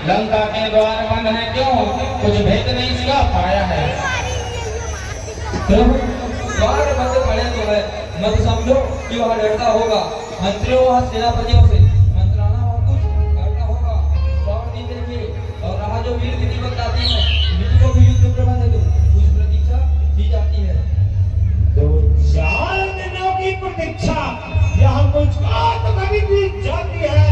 लंका के द्वार बंद है क्यों? कुछ भेद नहीं इसका पाया है। द्वार बंद पड़े तो है, मत समझो कि वह डरता होगा। मंत्रियों व सेनापतियों से मंत्राना और कुछ करता होगा। श्रावण दिन देखिए और रहा जो वीर विधि बताती है, विधि को भी युद्ध प्रबंध हेतु कुछ प्रतीक्षा दी जाती है। तो 4 दिनों की प्रतीक्षा यह मुझको तो कभी बीत जाती है।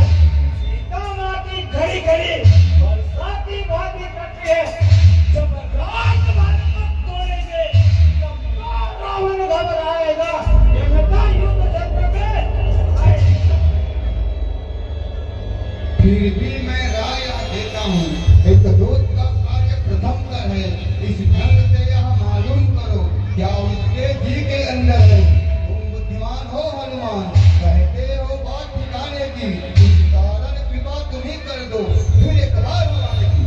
सीता माँ की घड़ी घड़ी बरसाती भांति करती है। जब रात भर तक तोड़ेंगे तब रावण घबराएगा। ये बता युद्ध क्षेत्र में फिर भी मैं राय देता हूँ, एक दूत का कार्य प्रथम कर है। इस ढंग से यह मालूम करो क्या उसके जी के अंदर है। तुम बुद्धिमान हो हनुमान, कहते हो बात ठिकाने की, इस कारण कृपा तुम्ही कर दो, फिर एक बार बुलाने की।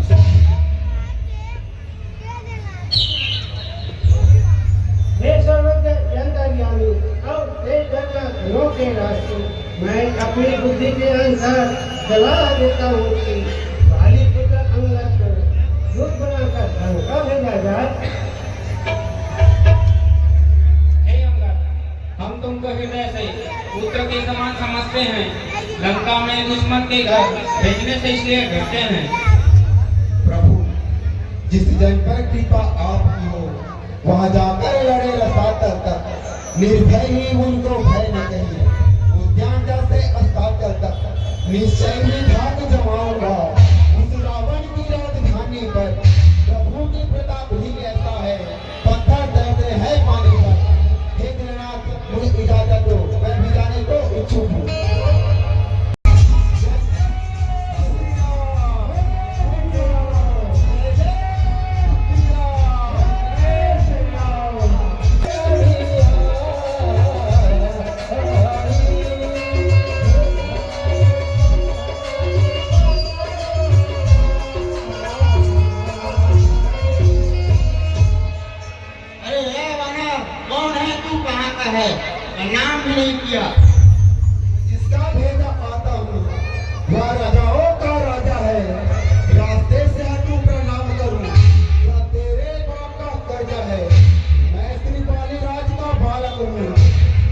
हे सर्वज्ञ अंतर्यामी और देश धर्म के राष्ट्र, मैं अपनी बुद्धि के अनुसार सलाह देता हूँ कि बाली पुत्र अंगद को दूत बनाकर लंका भेजा जाए। हे अंगद, हम तुमको हृदय से पुत्र के समान समझते हैं। लंका में दुश्मन के घर भेजने से इसलिए डरते हैं। प्रभु, जिस जन पर कृपा आपकी हो वहां जाकर लड़े रसातल तक, निर्भय ही उनको भय न कहिए। उद्यान से अस्ताचल तक निश्चय ही ध्यान जमाऊंगा। उस रावण की राजधानी पर प्रभु की प्रताप ही ऐसा है, पत्थर दर्द है पानी पर। हे गणनाथ, मुझे इजाजत दो, मैं भी जाने को इच्छुक हूँ। नाम भी नहीं किया। जिसका भेजा पाता हूँ वह राजाओं का राजा है। रास्ते से तू प्रणाम करूं, वह तेरे बाप का कर्जा है। मैं श्रीपाली राज का बालक हूँ,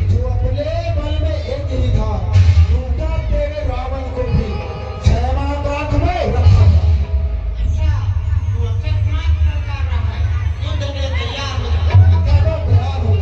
जो अपने बल में एक ही था। टूटा तेरे रावण को भी 6 माह काट में रखा था। अच्छा, तू अक्षय कुमार कर रहा है, युद्ध के लिए तैयार हो जा। तैयार हो।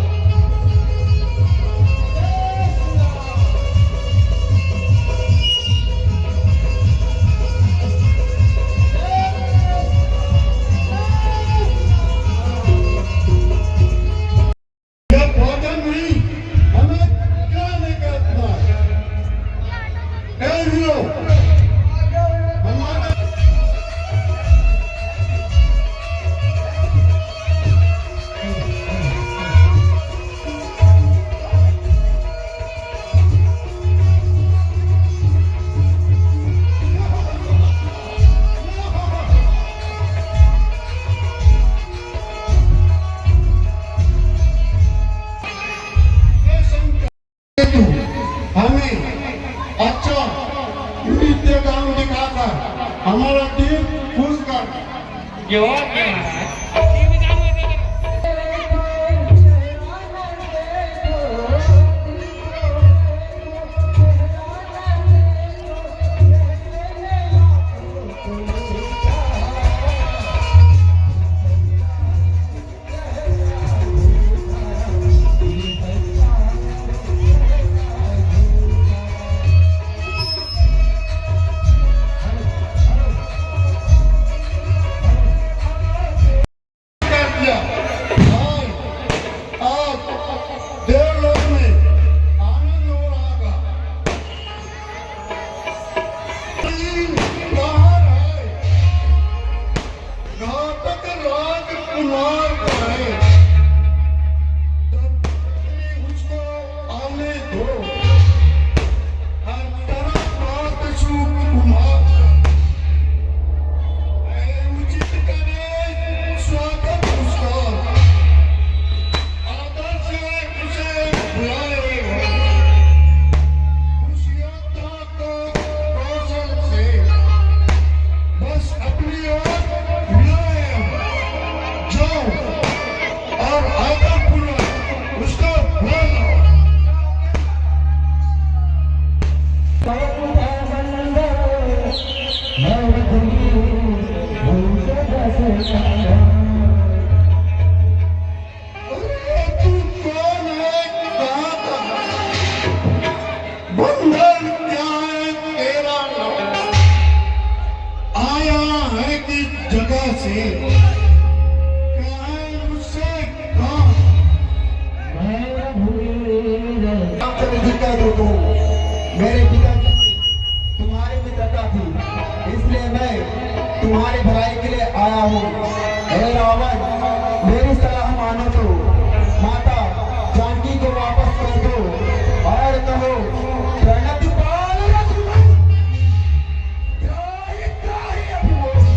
जो आज्ञा महाराज। कर दिया। आज देवलोक में आनंद हो रहा था। बाहर है घातक राजकुमार है, तब उसको आने दो। हर तरफ बात सुख कुमार उचित करे स्वागत उसका, आदर से उसे बुलाए, उस यात्रा को कौशल से बस अपनी ओर बुलाए, जाओ और आदर पूर्वक उसको बुला लो। अरे तू कौन है, कहाँ का बंधन, क्या है तेरा नाम? आया है किस जगह से, क्या है मुझसे कहाँ? मेरे पिताजी से तुम्हारी मित्रता थी, इसलिए मैं तुम्हारी भलाई के लिए आया हूँ। हे रावण, मेरी सलाह मानो तो माता जानकी को वापस कर दो और कहो प्रणति पाल रघुवंश, त्राहि त्राहि अभिमोहि,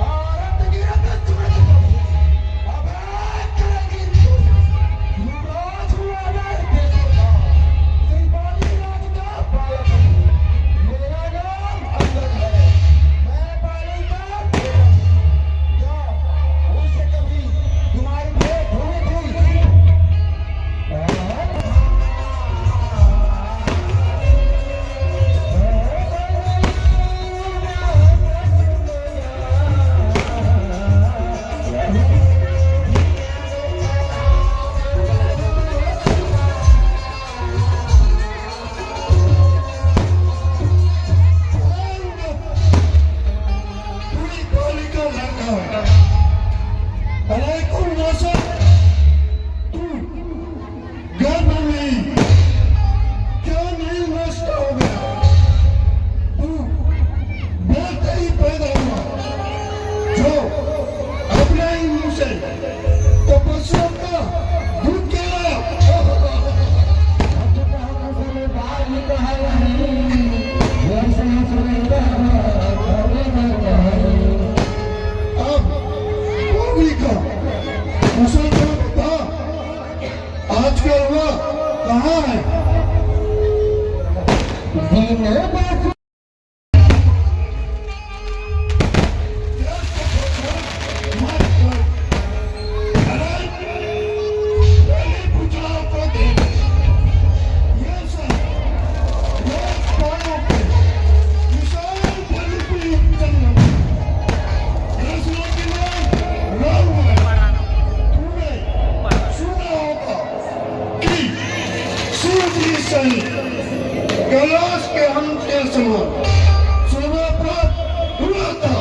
भारत गिरत सुरत प्रभु, अभय करेंगे तो युवराज हुआ मैं देखूंगा, सिंहानी राज का पालक हूँ, मेरा नाम अंगद है, मैं पालूंगा तेरा। क्या उनसे कभी तुम्हारी भेंट हुई थी? पूरी टोली का लड़का है। अरे कौन नौसर, तू गर्भ में क्या नहीं नष्ट हो गया? तू बेटे ही पैदा हुआ जो अपने ही मुंह से तपस्या का दूध गिराया। अब पौड़ी का मुसलमान बता, आजकल वह कहाँ है? कैलाश के हम के समान सोना प्राप्त हुआ था।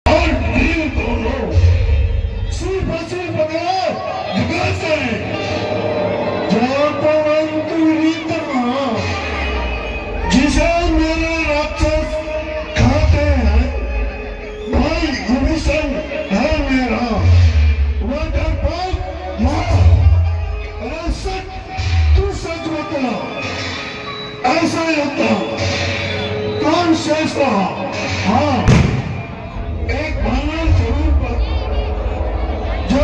और भीम दोनों सिर्फ सिर्फ बगैर जगाते हैं। जहाँ पवंतु रीतमा, जिसे मेरे राक्षस खाते हैं, भाई विभीषण है मेरा, वह डरपोक मारा। अरे सच, तू सच बता, ऐसा योद्धा कौन शेष रहा? हाँ, एक भाना जरूर पर जो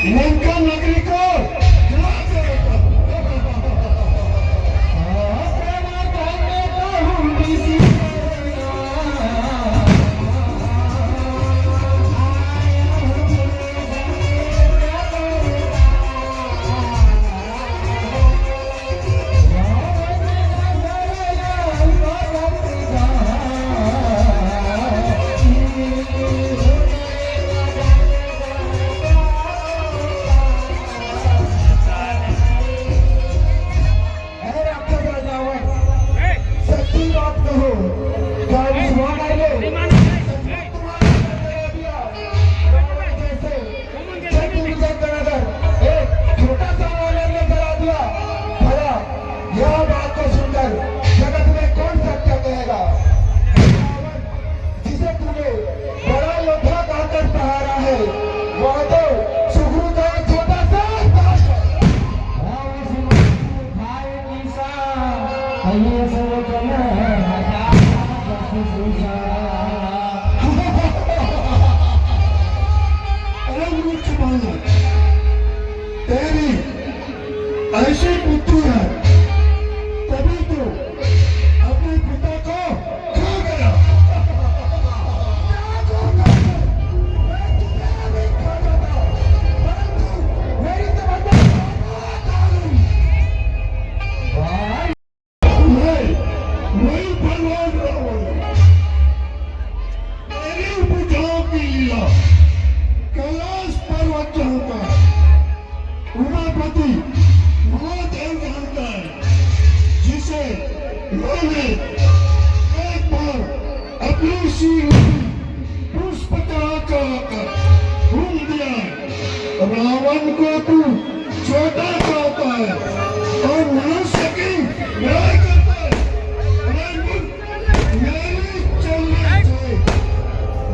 लंका नगरी को जला देगा। सच्ची बात कहो, क्या विश्वास है ये? एक छोटा सा वाले ने करा दिया। भला यह बात को सुनकर जगत में कौन सत्य कहेगा? जिसे तूने बड़ा योद्धा कहकर सहारा है, वह तो सुग्रीव का एक छोटा सा दास है। अरे मूर्ख बालक, तेरी ऐसी बुद्धि है, तभी तो अपने पिता को खो गया। मेरी तमन्ना मैं भगवान रावण मेरी उपजाओं की लीला कैलाश पर्वत जानता है, उमापति महादेव जानता है, जिसे मैंने एक बार अपनी सी पुष्प चढ़ाकर घूम दिया है। रावण को तू छोटा कहता है और मनुष्य की लड़ाई करता है। मेरी चलने से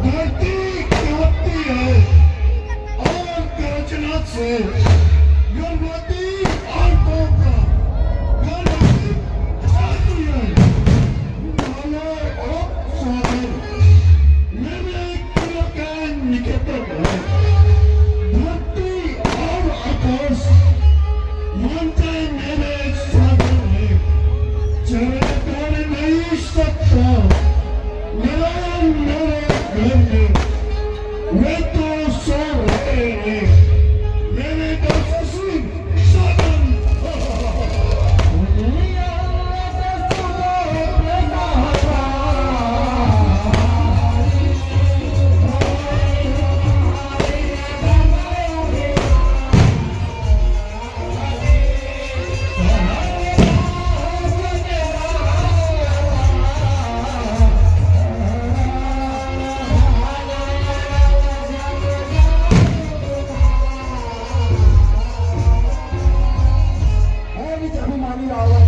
धरती कांपती है और गर्जना से गर्भवती औरतों का गर्भवती जाती है। हिमालय और सागर मेरे प्रिय के निकटतम है। धरती और आकाश मानते मेरे सागर है। चरण तोड़ नहीं सकता मेरे घर में, वे तो सो रहे हैं मेरे दासी साधन। अभिमानी रावण,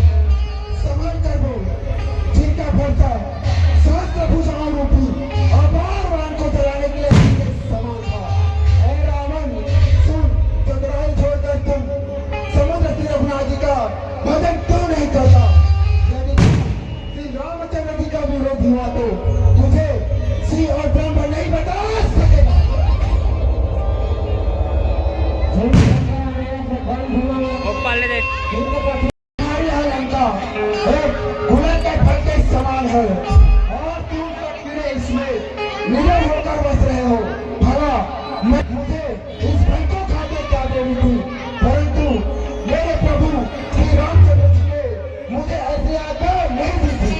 समझ कर बोल, जिनका भरोसा सहस्त्र भुजाओं रूपी अपार बाण को चलाने के लिए समान था। ऐ रावण, सुन, चतुराई छोड़कर तुम समुद्र तीर रघुनाथ जी का भजन क्यों नहीं करता? यदि श्री रामचंद्र जी का विरोध हुआ तो तुझे श्री और ब्रह्म नहीं बता सकेगा। गुलाब के फल के समान है और तुम सब कीड़े इसमें निडर होकर बस रहे हो। भला मुझे इस फल को खाते क्या देनी थी, परंतु मेरे प्रभु श्री रामचंद्र जी ने मुझे ऐसी आज्ञा नहीं दी थी।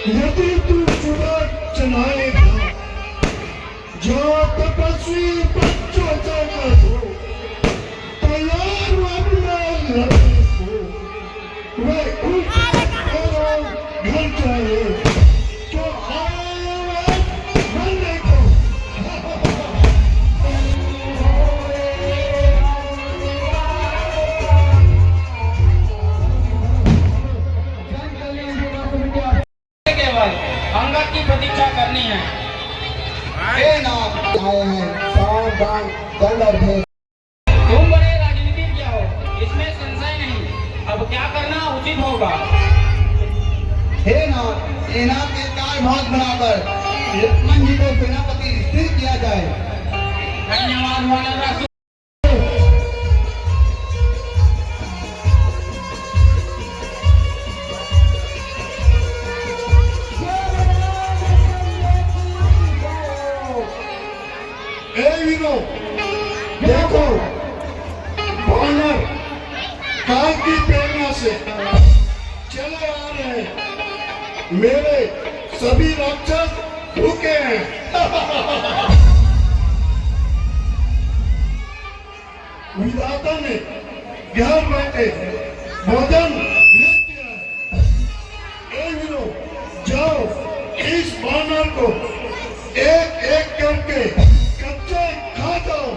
यदि तू चुनाव चलाएगा जो तपस्वी बच्चों जाकर हो तैयार अपना लड़ने को वह कुछ घर जाए जो आए मरने को केवल अंगद की प्रतीक्षा करनी है। हे नाथ आए हैं साम दान दंड और भेद। तुम बड़े राजनीतिज्ञ हो, इसमें संशय नहीं। अब क्या करना उचित होगा? हे नाथ सेना के 4 भाग बनाकर लक्ष्मण जी को सेनापति स्थिर किया जाए। धन्यवाद वानर। देखो वानर काल की प्रेरणा से चले आ रहे हैं। मेरे सभी राक्षस भूखे हैं। विधाता ने घर बैठे भोजन भेज दिया है। जाओ इस वानर को एक एक करके कच्चे खा जाओ।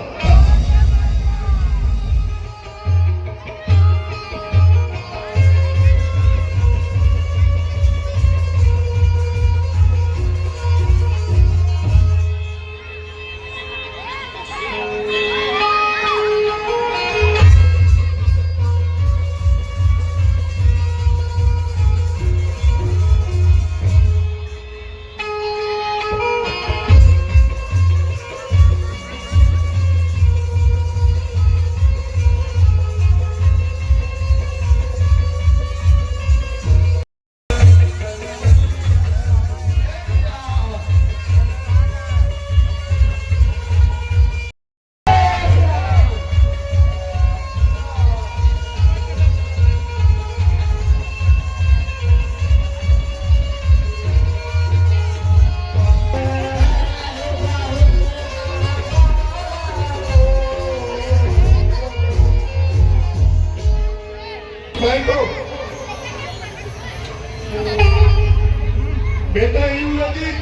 बेटा इंद्रजीत,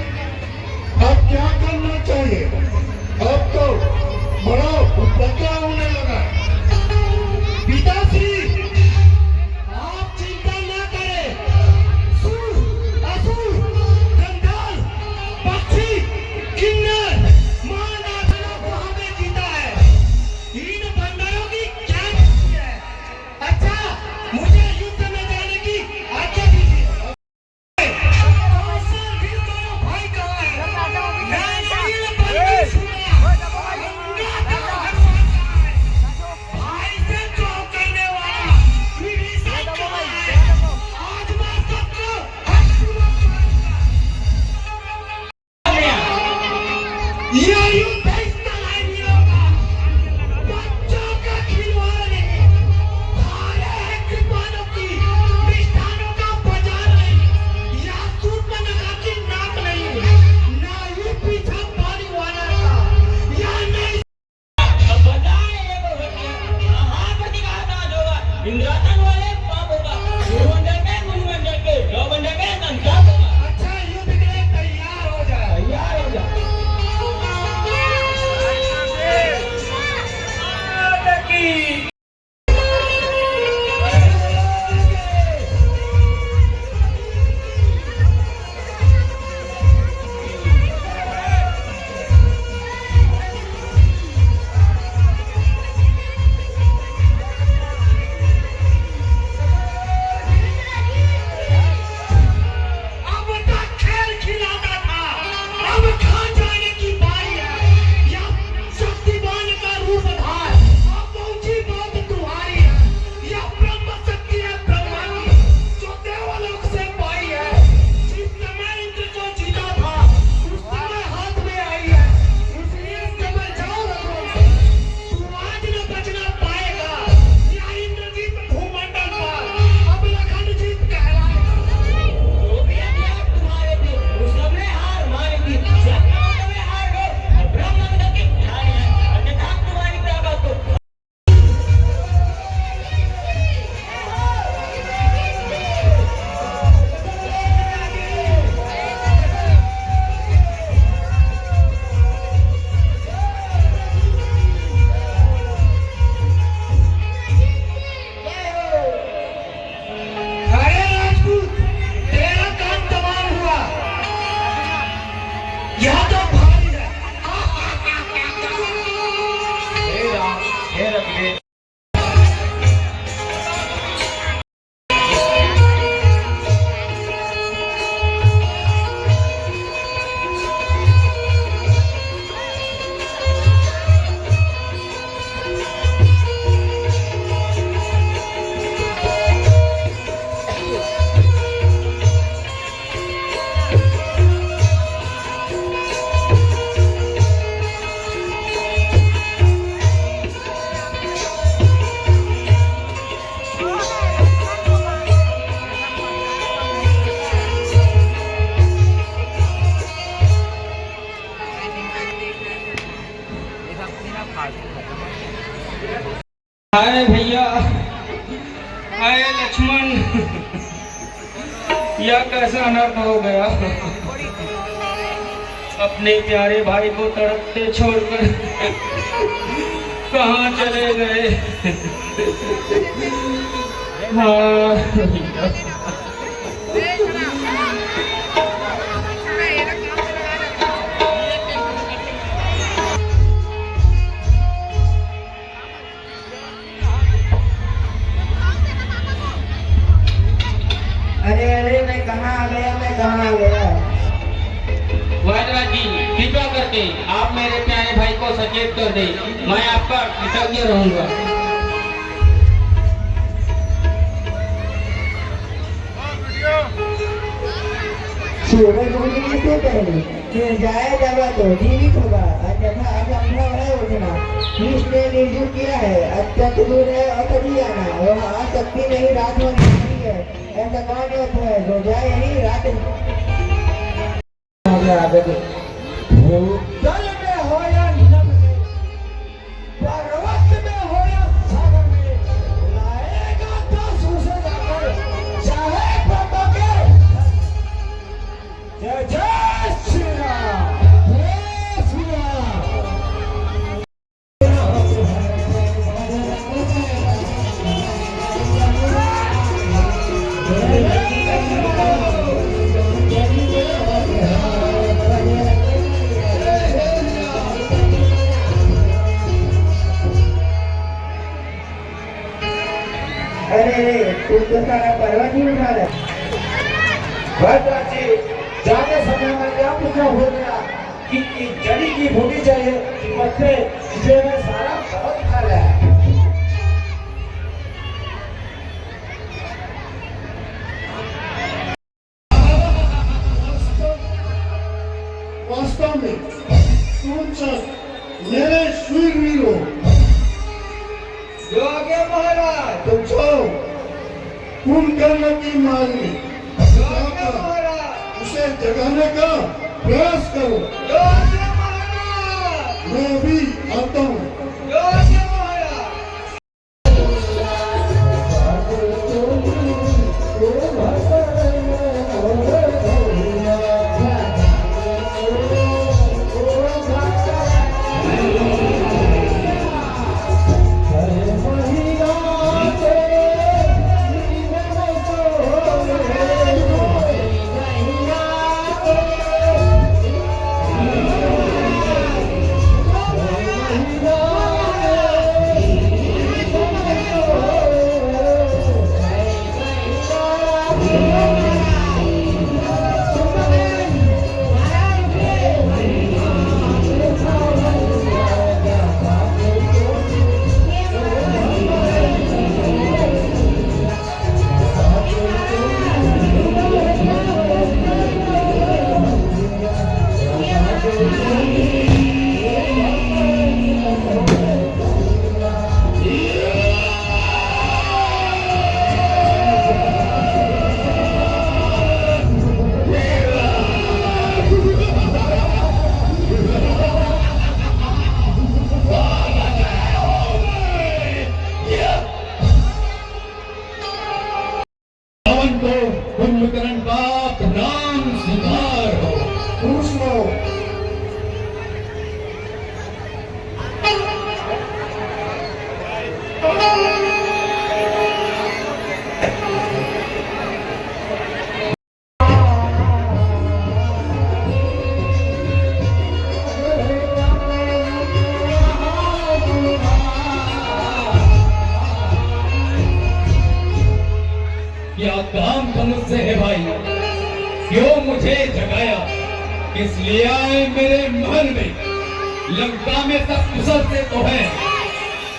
अब क्या करना चाहिए? अब तो बड़ा उपद्रव होने लगा। पिताश्री, आप चिंता न करें। सुर, असुर, गंधर्व, पक्षी, किन्नर, महानाथनों को हमने जीता है। इन बंदरों की क्या है? अच्छा, मुझे युद्ध में जाने की आज्ञा दीजिए। यह तो भारी है। हे राम, हे रघुवीर। हाय भैया, हाय लक्ष्मण, यह कैसा अनर्थ हो गया। अपने प्यारे भाई को तड़पते छोड़कर कहाँ चले गए। हाँ भैया। अरे अरे मैं कहाँ आ गया। वैद्यराज जी, कृपया करके आप मेरे प्यारे भाई को सचेत कर दे। मैं आपका कृतज्ञ रहूंगा। सूरज उगने से पहले फिर जाया जावा तो जीवित होगा, अन्यथा असंभव है उठना। इसने निर्जुल किया है, अत्यंत दूर है और कभी आना। वह आ सकती नहीं, रात होने वाली है। ऐसा कौन होता है जो जाए नहीं रात जल में हो या नभ में, पर्वत में हो या सागर में, लाएगा तो सूसे जाकर, चाहे प्रभु के। जय जय श्री राम, जय श्री राम। अरे तू तो सारा पर्वत ही उठा रहा। भद्राज जी, जाने समय में क्या पूछा हो गया कि जड़ी की भूमि चाहिए कि पत्ते, इसे मैं सारा पर्वत खा रहा है। वास्तव में तुम सब मेरे शूरवीर हो। जो आगे महाराज, तो जाओ कुंभकर्ण की मारनी जो आगे महाराज, उसे जगाने का प्रयास करो। जो आगे महाराज, मैं अभी आता हूँ। जो आगे महाराज। कुंभकर्ण का प्रणाम स्वीकार हो। पूछ लो। क्यों मुझे जगाया, किस लिए आए मेरे महल में? लंका में सब कुशल से तो है,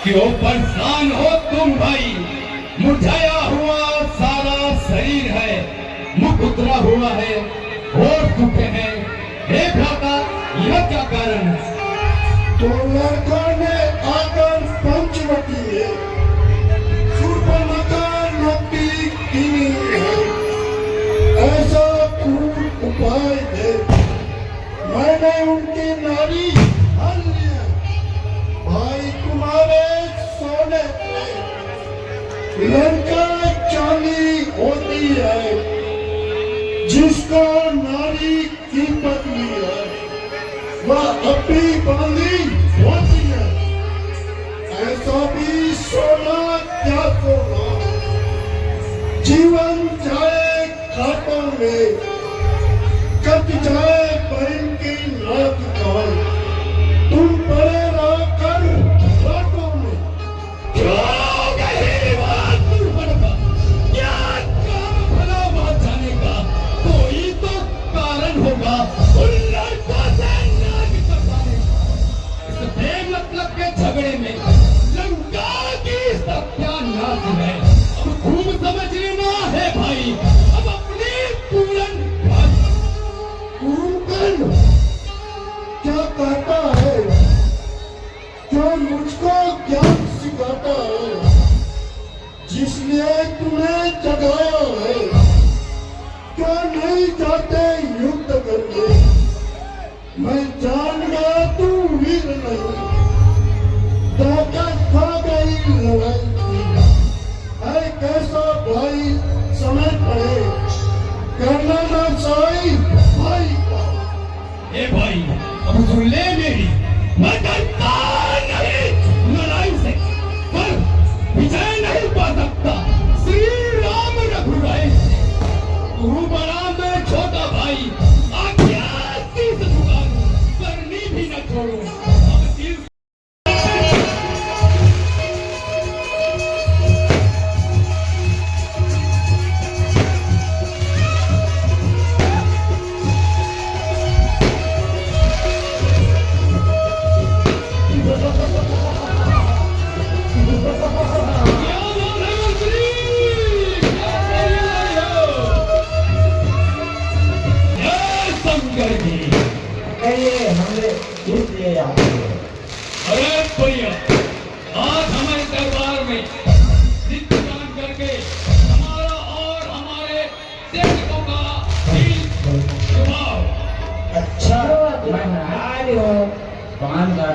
क्यों परेशान हो तुम भाई? मुरझाया हुआ सारा शरीर है, मुख उतरा हुआ है, होठ सूखे हैं। हे भ्राता, यह क्या कारण है? तो लड़का ने आकर पंचवटी है, शूर्पणखा नकटी कीनी है, ऐसा क्रूर उपाय दे। मैंने उनकी नारी हर लिया, भाई तुम्हारे सोने पे लड़का चांदी होती है, जिसका नारी की पत्नी है वह अपनी बांधी होती है। ऐसा भी सोना क्या सोना, जीवन जाए खाटों में, कट जाए बहन की नाक कान, तुम पड़े रह कर खाटों में। कोई तो कारण होगा उन लड़कों से नाच करवाने का। इस बेमतलब के झगड़े में लंका की सत्यानाश है। अब खूब समझ लेना है भाई, अब अपनी पूरन कुंभकर्ण क्या कहता है, जो मुझको ज्ञान सिखाता है, जिसलिए तुम्हें जगाया है, क्या नहीं जाते युद्ध करने? मैं जान गया तू वीर नहीं, धोखा खा गई लड़ाई की। है कैसा भाई समय पड़े, करना ना सही भाई का। ए भाई, अब सुन ले मेरी, मैं डरता नहीं लड़ाई से, पर विजय नहीं पा सकता श्री राम रघुराय से। तू बड़ा मैं छोटा भाई, आज्ञा तीस झुका दूं, करनी भी न छोड़ूं। अब तीस क्या बोल रहे हो श्री? क्या बोल रहे हो? जय शंकर जी। कहिए हमने इसलिए याद किया। अरे भैया, आज हमारे दरबार में सिद्धदान करके हमारा और हमारे सेवकों का दिल स्वभाव। अच्छा मैं नाराज हूँ, पान का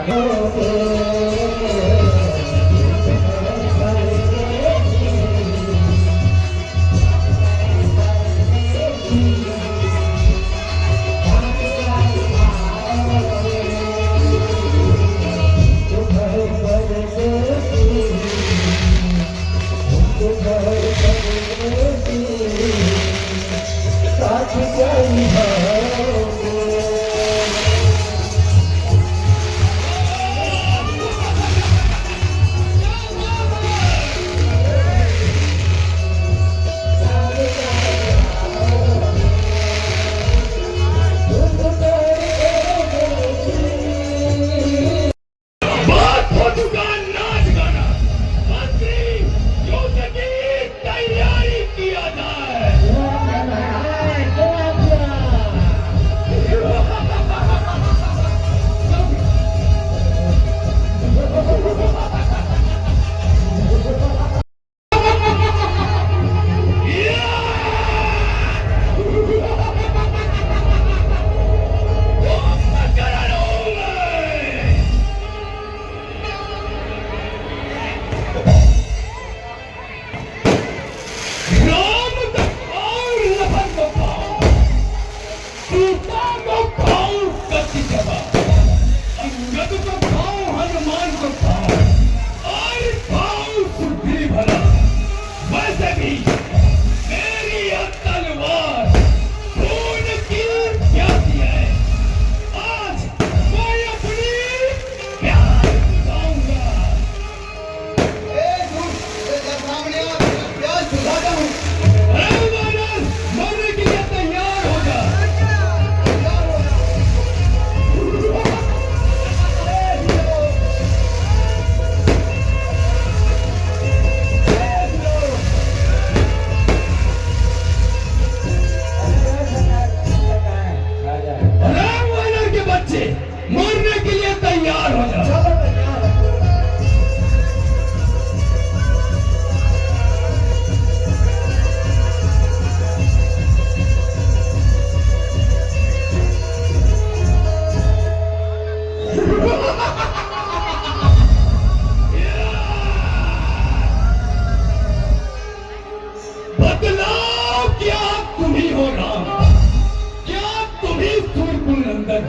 कर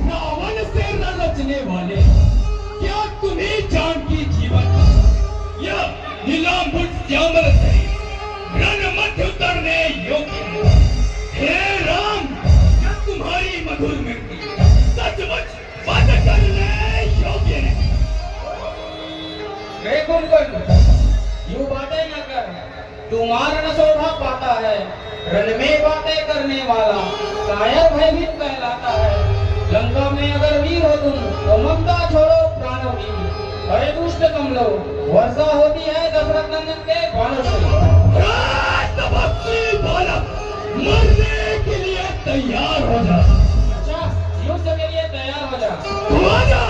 रावण से न रचने वाले क्या तुम्हें जानकी जीवन या नीलांबुज श्यामल शरीर रण मध्य उतरने योग्य है? हे राम, क्या तुम्हारी मधुर मृत्यु सचमुच वध करने योग्य है? हे कुंभकर्ण, यूं बातें न कर, तुम्हारा न शोभा पाता है। रण में बातें करने वाला कायर भयभीत कहलाता है। लंका में अगर वीर हो तुम तो ममता छोड़ो प्राणों की। अरे दुष्ट कमलो, वर्षा होती है दशरथ नंदन के बाणों से। तपस्वी बालक, मरने के लिए तैयार हो जा। अच्छा, युद्ध के लिए तैयार हो जा। तू आ जा।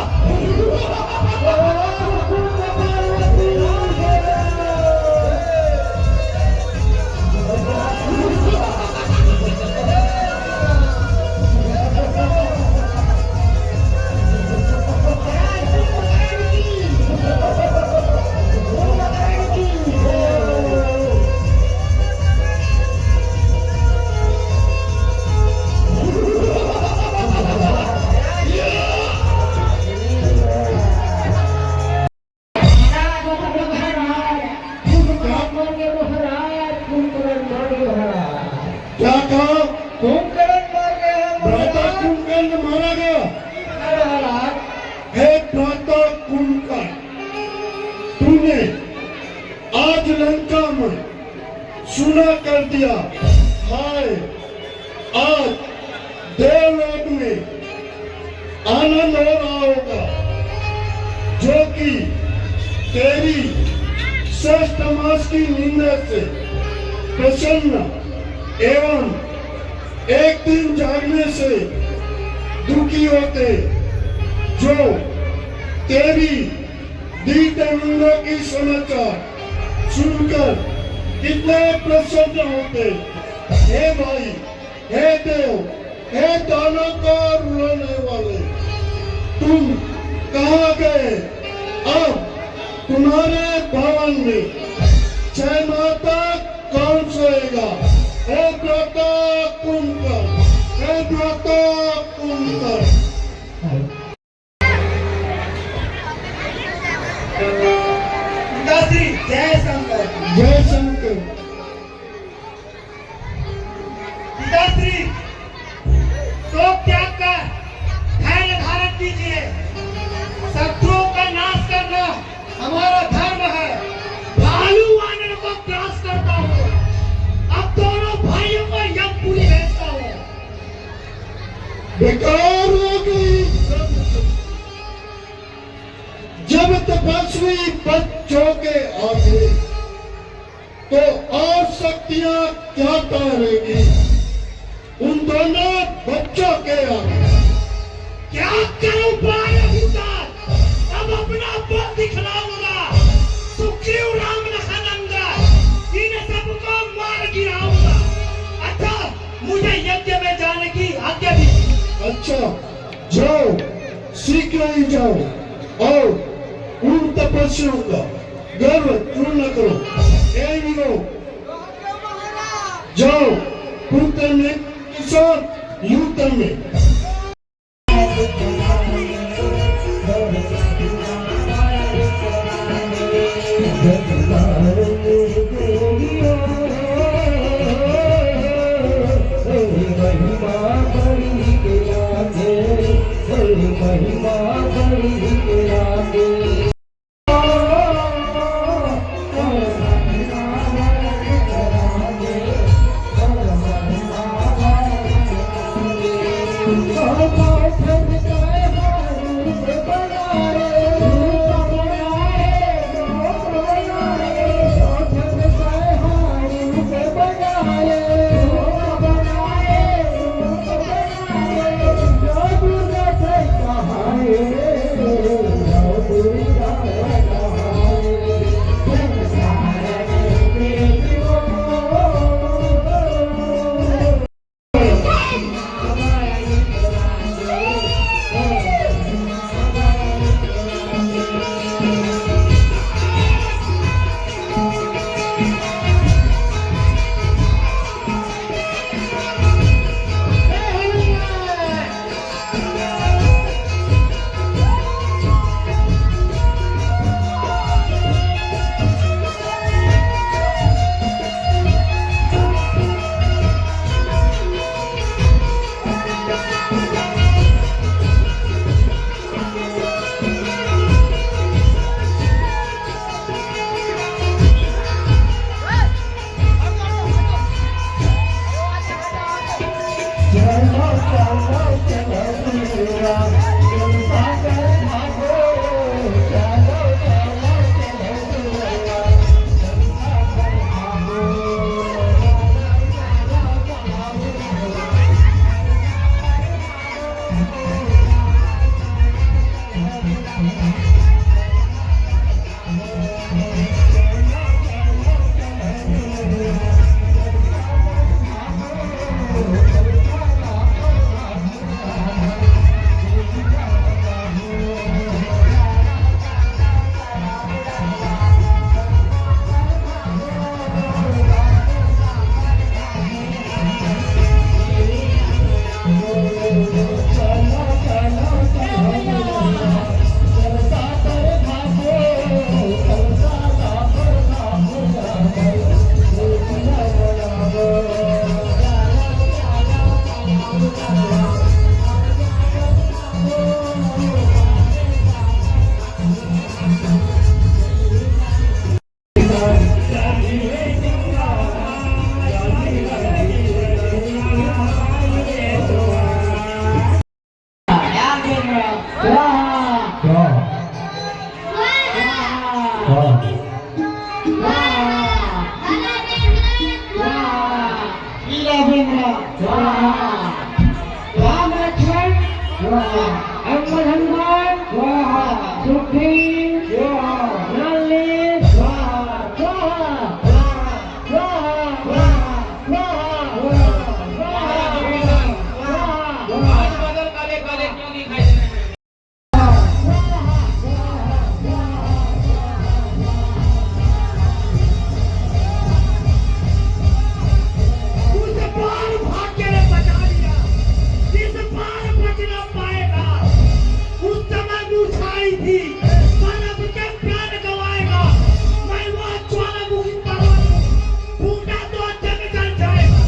क्या कहा? कुंभकर्ण मार गया है भ्राता कुंभकर्ण मारा गया। महाराज। हे भ्राता कुंभकर्ण, तूने आज लंका में सुना कर दिया। हाय, आज देवलोक में आनंद हो रहा होगा, जो कि तेरी श्रेष्ठ मास की निंदा से प्रसन्न एवं एक दिन जागने से दुखी होते, जो तेरी दीर्घ की समाचार सुनकर कितने प्रसन्न होते। हे भाई, हे देव, हे दानों का रुलाने वाले, तुम कहाँ गए? अब तुम्हारे भवन में छह माह तक कौन सोएगा? हे भ्राता कुंभकर्ण, हे भ्राता कुंभकर्ण। पिताश्री जय शंकर। जय शंकर। पिताश्री, तो त्याग कर धैर्य धारण कीजिए। शत्रुओं का नाश करना हमारा धर्म है। भालू वानर को ग्रास करता हूँ। अब दोनों भाइयों को यमपुरी भेजता हूँ। बेकार हो गई। जब तपस्वी बच्चों के आगे तो और शक्तियां क्या ठहरेगी उन दोनों बच्चों के आगे? क्या करूं प्रायः? अब अपना बल दिखलाऊंगा। सुग्रीव राम लखन अंगद इन सबको मार गिराऊंगा। अच्छा, मुझे यज्ञ में जाने की आज्ञा दीजिए। अच्छा, जाओ, शीघ्र ही जाओ और उन तपस्वियों का गर्व चूर्ण करो। ए वीरों, जाओ कुंतल में किसान युद्ध में। Yeah. आज बादल काले काले क्यों दिखाई दे रहे हैं? उस पार भाग्य ने बचा लिया, जिस पार बच न पाएगा, उस समय मुरझाई थी, मानव के प्राण गंवाएगा। मैं वो ज्वालामुखी पर्वत हूँ, फूटा तो जग जल जाएगा।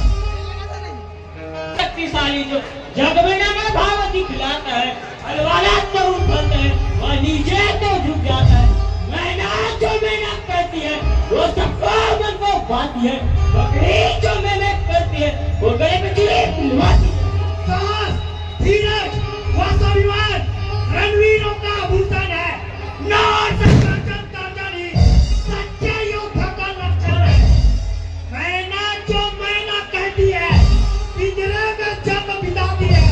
शक्तिशाली जो जग में ना भाव दिखलाता है, अलवाला तो उठता है, वह नीचे तो झुक जाता है। मेहनत जो मेहनत करती है, वो सबको मन को बाती है। बकरी जो मेहनत करती है, वो गले पे चूड़ी बुलवाती है। साहस, धीरज, व स्वाभिमान रणवीरों का आभूषण है। नौर से गर्जन तर्जनी सच्चे योद्धा का लक्षण है। मेहनत जो मेहनत कहती है, पिंजरे में जन्म बिताती है,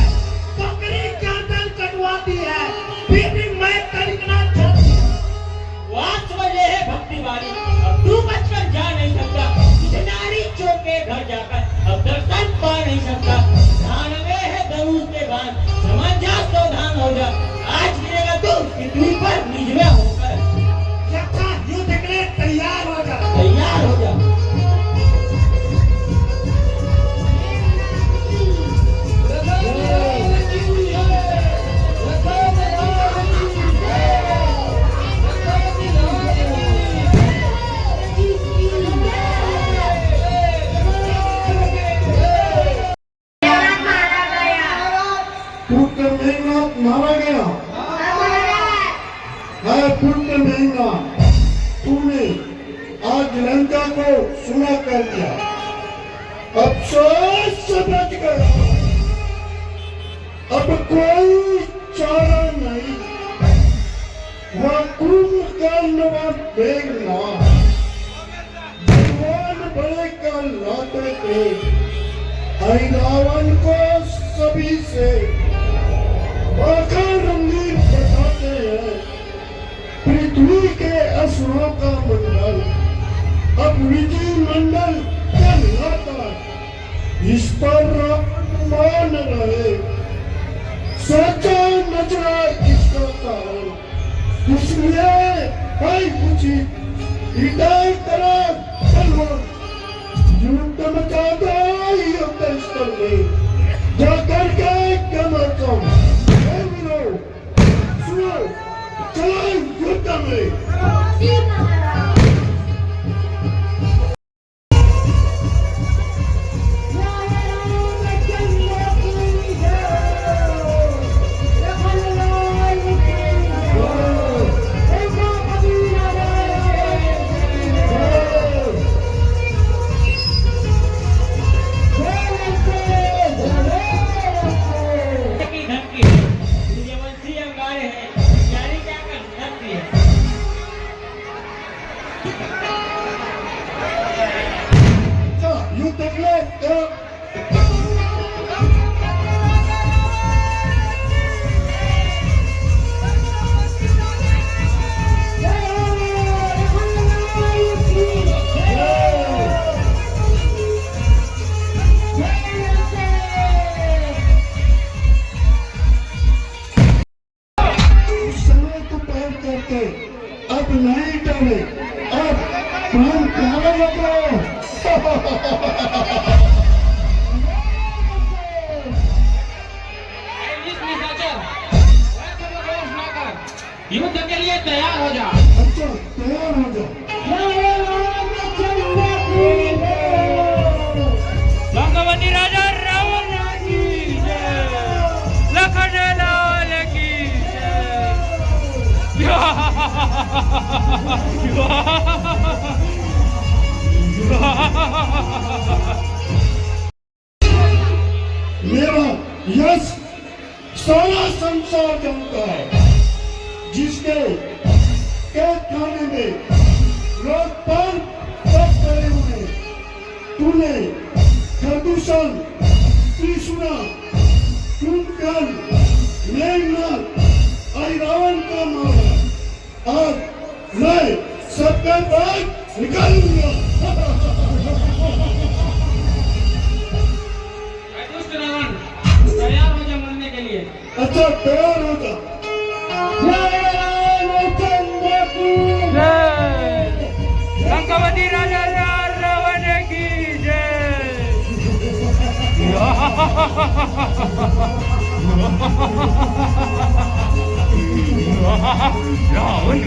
बकरी गर्दन कटवाती है, फिर भी मैं तड़कना चाहती हूँ। वास वाले है भक्ति वाली, अब तू बचकर जा नहीं सकता। इस नारी चौक के घर जाकर अब दर्शन पा नहीं सकता। ध्यान में है धनुष के बाण, समझ जा सावधान हो जा। आज गिरेगा तू पृथ्वी पर निजवे होकर। यथा युद्ध के लिए तैयार हो जा। तैयार हो जा। पुत्र मेघनाथ मारा गया है। पुत्र मेघनाथ, तूने आज लंका को सुना कर दिया, अफसोस से बच गया। अब कोई चारा नहीं। वह कुंभकर्ण व मेघनाथ भगवान बड़े का लाते थे। रावण को सभी से आकर रंगीन बताते हैं। पृथ्वी के असुरों का मंडल अब विजय मंडल कहलाता है। इस पर रावण मान रहे, सोचा नजरा किसका कारण, इसलिए भाई उचित हृदय तरफ चलो। युद्ध मचा दो युद्ध स्थल में, जाकर के कमर कम सुनो, चलो युद्ध में। नहीं डरे, अब तुम खाने लगो। युद्ध के लिए तैयार हो जा। अच्छा तैयार हो जाओ। लंकावती राजा रावण की जय, लखन लाल की मेरा यश सारा संसार जानता है। जिसके कैद खाने में लोग पर तप करे हुए, तूने खरदूषण, त्रिशूल, कुंभकर्ण, मेघनाद, रावण को मारा। आज मैं सबका बात निकालूंगा। दुष्ट रावण, तैयार हो जा मरने के लिए। अच्छा तैयार हो जा। लंकावती राजा रावण की जय। रावण